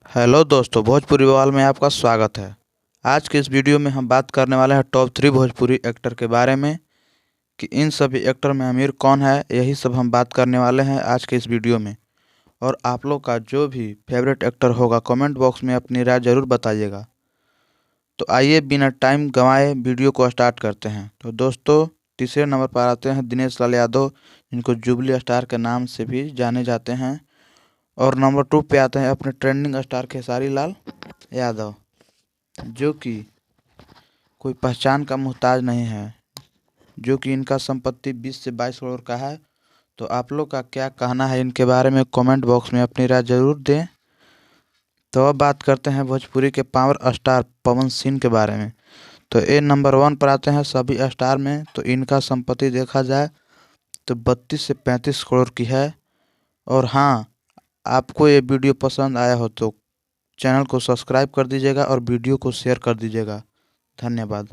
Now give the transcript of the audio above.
Hello दोस्तों, भोजपुरी बवाल में आपका स्वागत है। आज के इस वीडियो में हम बात करने वाले हैं टॉप 3 भोजपुरी एक्टर के बारे में कि इन सभी एक्टर में अमीर कौन है। यही सब हम बात करने वाले हैं आज के इस वीडियो में। और आप लोग का जो भी फेवरेट एक्टर होगा कमेंट बॉक्स में अपनी राय ज़रूर बताइएगा। तो आइए बिना टाइम गंवाए वीडियो को स्टार्ट करते हैं। तो दोस्तों, तीसरे नंबर पर आते हैं दिनेश लाल यादव, जिनको जुबली स्टार के नाम से भी जाने जाते हैं। और नंबर 2 पे आते हैं अपने ट्रेंडिंग स्टार खेसारी लाल यादव, जो कि कोई पहचान का मोहताज नहीं है, जो कि इनका संपत्ति 20 से 22 करोड़ का है। तो आप लोग का क्या कहना है इनके बारे में कमेंट बॉक्स में अपनी राय जरूर दें। तो अब बात करते हैं भोजपुरी के पावर स्टार पवन सिंह के बारे में। तो ये नंबर 1 पर आते हैं सभी स्टार में। तो इनका संपत्ति देखा जाए तो 32 से 35 करोड़ की है। और हाँ, आपको ये वीडियो पसंद आया हो तो चैनल को सब्सक्राइब कर दीजिएगा और वीडियो को शेयर कर दीजिएगा। धन्यवाद।